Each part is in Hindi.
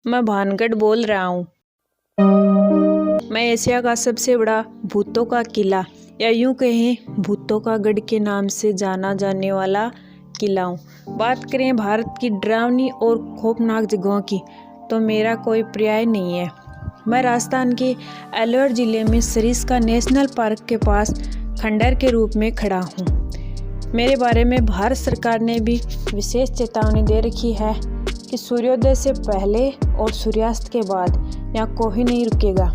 मैं भानगढ़ बोल रहा हूँ। मैं एशिया का सबसे बड़ा भूतों का किला या यूं कहें भूतों का गढ़ के नाम से जाना जाने वाला किला हूँ। बात करें भारत की डरावनी और खौफनाक जगहों की तो मेरा कोई पर्याय नहीं है। मैं राजस्थान के अलवर ज़िले में सरिस्का नेशनल पार्क के पास खंडहर के रूप में खड़ा हूँ। मेरे बारे में भारत सरकार ने भी विशेष चेतावनी दे रखी है कि सूर्योदय से पहले और सूर्यास्त के बाद यहाँ कोई नहीं रुकेगा।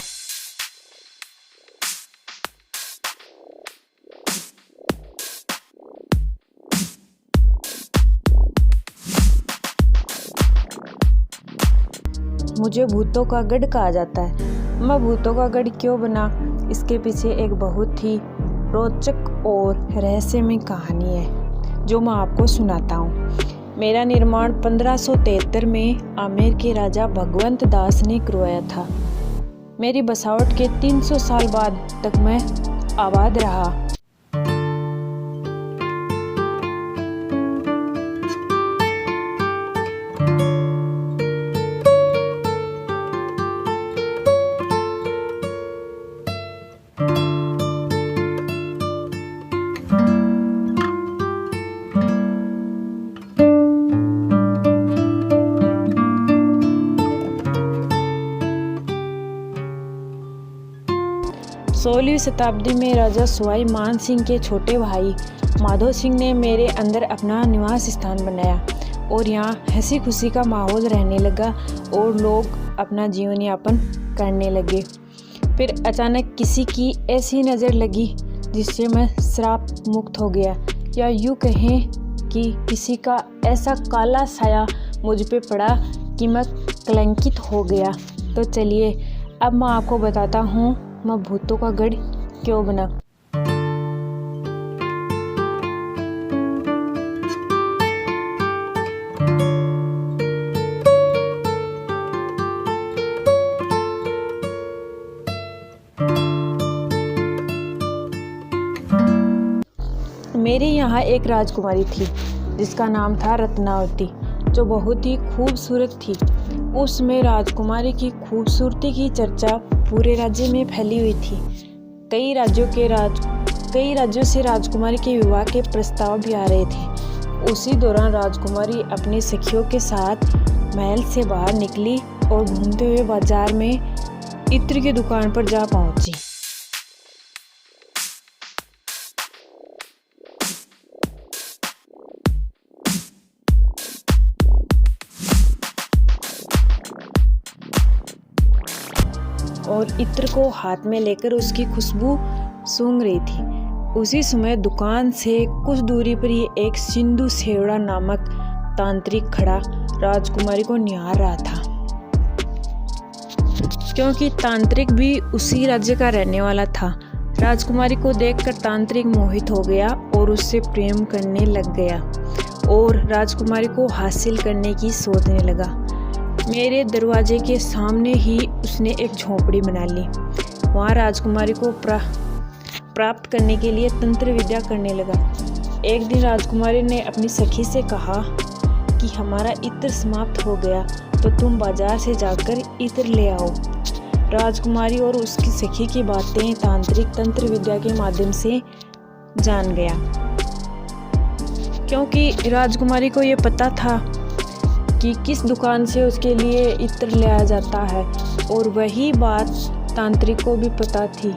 मुझे भूतों का गढ़ कहा जाता है। मैं भूतों का गढ़ क्यों बना, इसके पीछे एक बहुत ही रोचक और रहस्यमय कहानी है जो मैं आपको सुनाता हूँ। मेरा निर्माण 1573 में आमेर के राजा भगवंत दास ने करवाया था। मेरी बसावट के 300 साल बाद तक मैं आबाद रहा। सोलहवीं शताब्दी में राजा सवाई मान सिंह के छोटे भाई माधो सिंह ने मेरे अंदर अपना निवास स्थान बनाया और यहाँ हंसी खुशी का माहौल रहने लगा और लोग अपना जीवन यापन करने लगे। फिर अचानक किसी की ऐसी नज़र लगी जिससे मैं श्राप मुक्त हो गया, या यूँ कहें कि किसी का ऐसा काला साया मुझ पे पड़ा कि मैं कलंकित हो गया। तो चलिए अब मैं आपको बताता हूँ मैं भूतों का गढ़ क्यों बना। मेरे यहाँ एक राजकुमारी थी जिसका नाम था रत्नावती, जो बहुत ही खूबसूरत थी। उसमें राजकुमारी की खूबसूरती की चर्चा पूरे राज्य में फैली हुई थी। कई राज्यों से राजकुमारी के विवाह के प्रस्ताव भी आ रहे थे। उसी दौरान राजकुमारी अपनी सखियों के साथ महल से बाहर निकली और घूमते हुए बाजार में इत्र की दुकान पर जा पहुंची। और इत्र को हाथ में लेकर उसकी खुशबू सूंघ रही थी। उसी समय दुकान से कुछ दूरी पर ही एक सिंधु सेवड़ा नामक तांत्रिक खड़ा राजकुमारी को निहार रहा था। क्योंकि तांत्रिक भी उसी राज्य का रहने वाला था, राजकुमारी को देखकर तांत्रिक मोहित हो गया और उससे प्रेम करने लग गया और राजकुमारी को हासिल करने की सोचने लगा। मेरे दरवाजे के सामने ही उसने एक झोपड़ी बना ली। वहाँ राजकुमारी को प्राप्त करने के लिए तंत्र विद्या करने लगा। एक दिन राजकुमारी ने अपनी सखी से कहा कि हमारा इत्र समाप्त हो गया तो तुम बाजार से जाकर इत्र ले आओ। राजकुमारी और उसकी सखी की बातें तांत्रिक तंत्र विद्या के माध्यम से जान गया, क्योंकि राजकुमारी को ये पता था कि किस दुकान से उसके लिए इत्र लाया जाता है, और वही बात तांत्रिक को भी पता थी।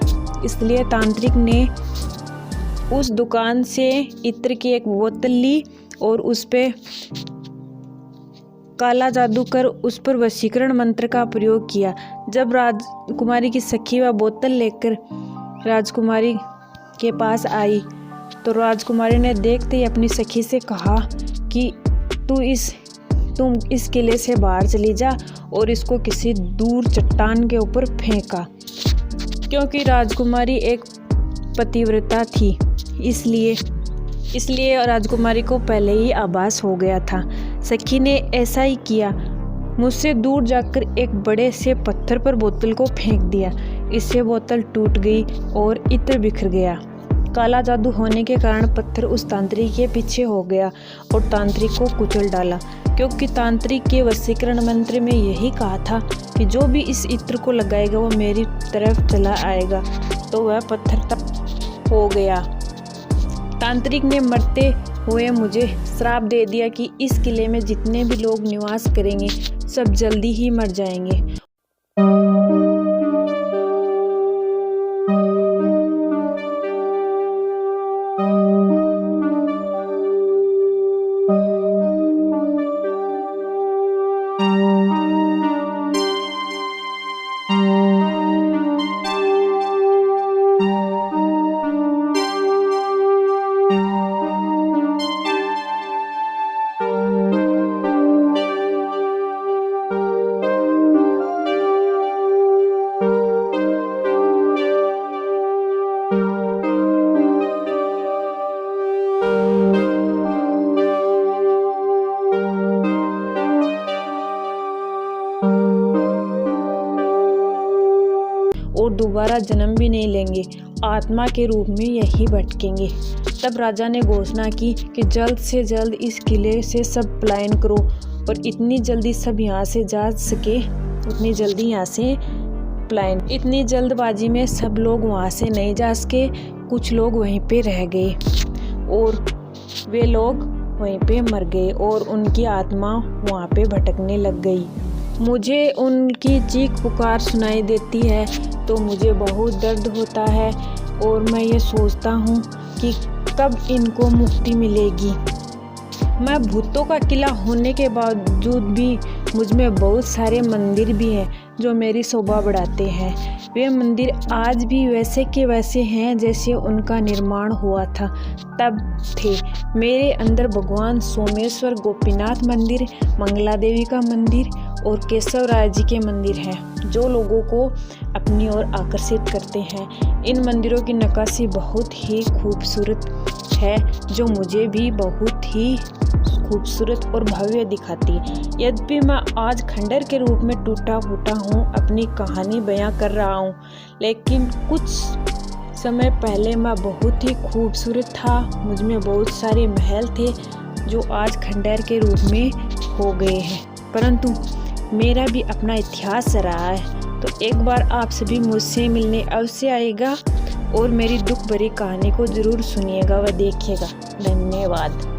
इसलिए तांत्रिक ने उस दुकान से इत्र की एक बोतल ली और उस पे काला जादू कर उस पर वशीकरण मंत्र का प्रयोग किया। जब राजकुमारी की सखी वह बोतल लेकर राजकुमारी के पास आई तो राजकुमारी ने देखते ही अपनी सखी से कहा कि तुम इस किले से बाहर चली जा और इसको किसी दूर चट्टान के ऊपर फेंका। क्योंकि राजकुमारी एक पतिव्रता थी, इसलिए राजकुमारी को पहले ही आभास हो गया था। सखी ने ऐसा ही किया, मुझसे दूर जाकर एक बड़े से पत्थर पर बोतल को फेंक दिया। इससे बोतल टूट गई और इत्र बिखर गया। काला जादू होने के कारण पत्थर उस तांत्रिक के पीछे हो गया और तांत्रिक को कुचल डाला, क्योंकि तांत्रिक के वशीकरण मंत्र में यही कहा था कि जो भी इस इत्र को लगाएगा वो मेरी तरफ चला आएगा। तो वह पत्थर तक हो गया। तांत्रिक ने मरते हुए मुझे श्राप दे दिया कि इस किले में जितने भी लोग निवास करेंगे सब जल्दी ही मर जाएंगे। और दोबारा जन्म भी नहीं लेंगे, आत्मा के रूप में यही भटकेंगे। तब राजा ने घोषणा की कि जल्द से जल्द इस किले से सब पलायन करो और इतनी जल्दी सब यहाँ से जा सके उतनी जल्दी यहाँ से पलायन। इतनी जल्दबाजी में सब लोग वहाँ से नहीं जा सके, कुछ लोग वहीं पे रह गए और वे लोग वहीं पे मर गए और उनकी आत्मा वहाँ पे भटकने लग गई। मुझे उनकी चीख पुकार सुनाई देती है तो मुझे बहुत दर्द होता है और मैं ये सोचता हूँ कि कब इनको मुक्ति मिलेगी। मैं भूतों का किला होने के बावजूद भी मुझ में बहुत सारे मंदिर भी हैं जो मेरी शोभा बढ़ाते हैं। वे मंदिर आज भी वैसे के वैसे हैं जैसे उनका निर्माण हुआ था तब थे। मेरे अंदर भगवान सोमेश्वर गोपीनाथ मंदिर, मंगला देवी का मंदिर और केशव राय जी के मंदिर हैं जो लोगों को अपनी ओर आकर्षित करते हैं। इन मंदिरों की नक्काशी बहुत ही खूबसूरत है जो मुझे भी बहुत ही खूबसूरत और भव्य दिखाती है। यद्यपि मैं आज खंडर के रूप में टूटा फूटा हूँ, अपनी कहानी बयां कर रहा हूँ, लेकिन कुछ समय पहले मैं बहुत ही खूबसूरत था। मुझ में बहुत सारे महल थे जो आज खंडर के रूप में हो गए हैं, परंतु मेरा भी अपना इतिहास रहा है। तो एक बार आप सभी मुझसे मिलने अवश्य आएगा और मेरी दुख भरी कहानी को ज़रूर सुनिएगा व देखिएगा। धन्यवाद।